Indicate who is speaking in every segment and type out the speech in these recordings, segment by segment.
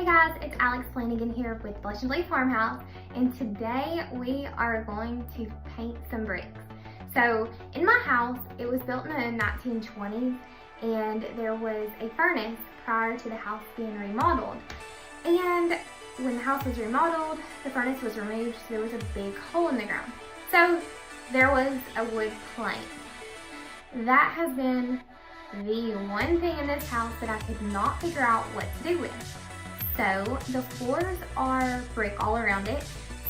Speaker 1: Hey guys, it's Alex Flanagan here with Blush and Bleed Farmhouse, and today we are going to paint some bricks. So in my house, it was built in the 1920s, and there was a furnace prior to the house being remodeled. And when the house was remodeled, the furnace was removed, so there was a big hole in the ground. So there was a wood plank. That has been the one thing in this house that I could not figure out what to do with. So the floors are brick all around it.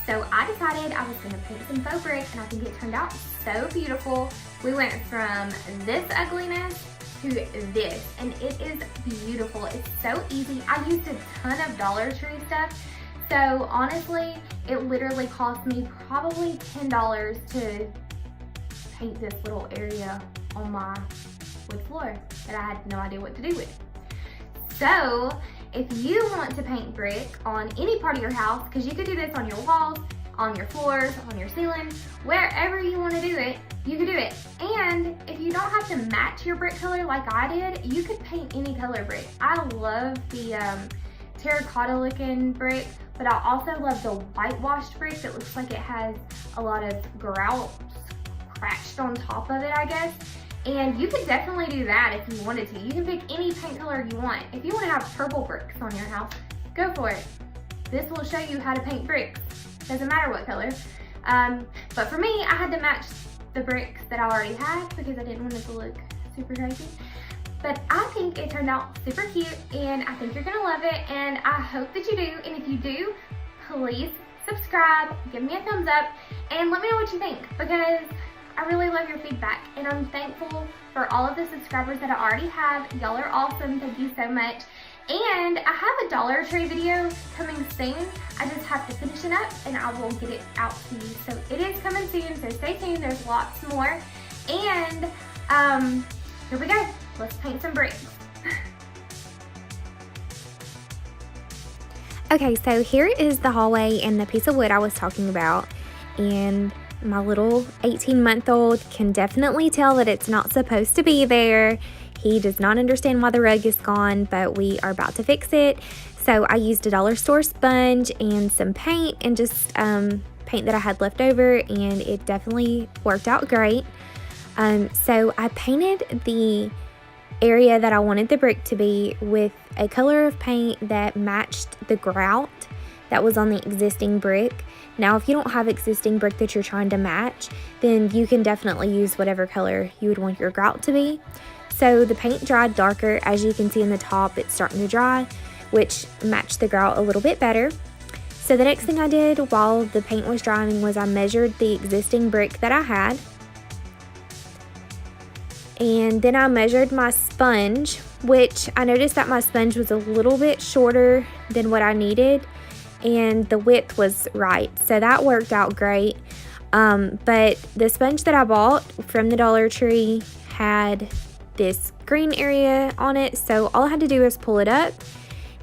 Speaker 1: So I decided I was going to paint some faux brick, and I think it turned out so beautiful. We went from this ugliness to this, and it is beautiful. It's so easy. I used a ton of Dollar Tree stuff. So honestly, it literally cost me probably $10 to paint this little area on my wood floor that I had no idea what to do with. So if you want to paint brick on any part of your house, because you could do this on your walls, on your floors, on your ceiling, wherever you want to do it, you could do it. And if you don't have to match your brick color like I did, you could paint any color brick. I love the terracotta looking brick, but I also love the whitewashed brick that looks like it has a lot of grout scratched on top of it, I guess. And you could definitely do that if you wanted to. You can pick any paint color you want. If you want to have purple bricks on your house, go for it. This will show you how to paint bricks. Doesn't matter what color. But for me, I had to match the bricks that I already had because I didn't want it to look super crazy. But I think it turned out super cute, and I think you're gonna love it, and I hope that you do. And if you do, please subscribe, give me a thumbs up, and let me know what you think, because I really love your feedback, and I'm thankful for all of the subscribers that I already have. Y'all are awesome. Thank you so much. And I have a Dollar Tree video coming soon. I just have to finish it up, and I will get it out to you. So it is coming soon, so stay tuned. There's lots more. And here we go. Let's paint some bricks.
Speaker 2: Okay, so here is the hallway and the piece of wood I was talking about, and my little 18-month-old can definitely tell that it's not supposed to be there. He does not understand why the rug is gone, but we are about to fix it. So I used a dollar store sponge and some paint, and just paint that I had left over, and it definitely worked out great. So I painted the area that I wanted the brick to be with a color of paint that matched the grout that was on the existing brick. Now, if you don't have existing brick that you're trying to match, then you can definitely use whatever color you would want your grout to be. So the paint dried darker. As you can see in the top, it's starting to dry, which matched the grout a little bit better. So the next thing I did while the paint was drying was I measured the existing brick that I had. And then I measured my sponge, which I noticed that my sponge was a little bit shorter than what I needed, and the width was right, so that worked out great. But the sponge that I bought from the Dollar Tree had this green area on it, so all I had to do was pull it up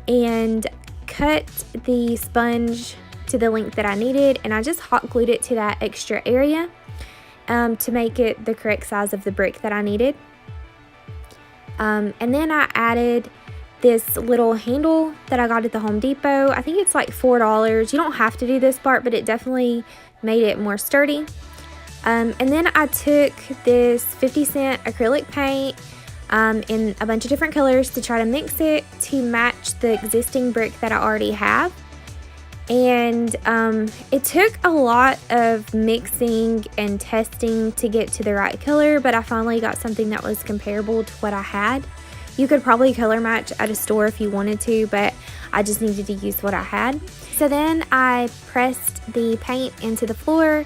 Speaker 2: and cut the sponge to the length that I needed, and I just hot glued it to that extra area to make it the correct size of the brick that I needed. And then I added this little handle that I got at the Home Depot. I think it's like $4. You don't have to do this part, but it definitely made it more sturdy. And then I took this 50-cent acrylic paint in a bunch of different colors to try to mix it to match the existing brick that I already have. And it took a lot of mixing and testing to get to the right color, but I finally got something that was comparable to what I had. You could probably color match at a store if you wanted to, but I just needed to use what I had. So then I pressed the paint into the floor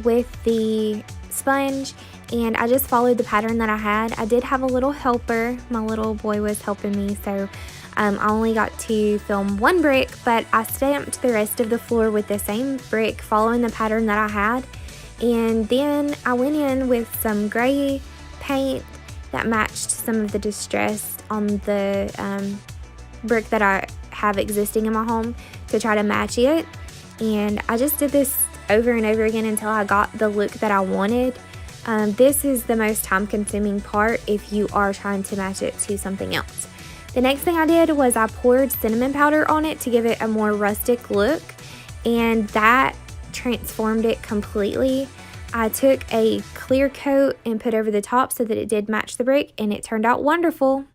Speaker 2: with the sponge, and I just followed the pattern that I had. I did have a little helper. My little boy was helping me, so I only got to film one brick, but I stamped the rest of the floor with the same brick following the pattern that I had. And then I went in with some gray paint that matched some of the distress on the brick that I have existing in my home to try to match it. And I just did this over and over again until I got the look that I wanted. This is the most time consuming part if you are trying to match it to something else. The next thing I did was I poured cinnamon powder on it to give it a more rustic look, and that transformed it completely. I took a clear coat and put over the top so that it did match the brick, and it turned out wonderful.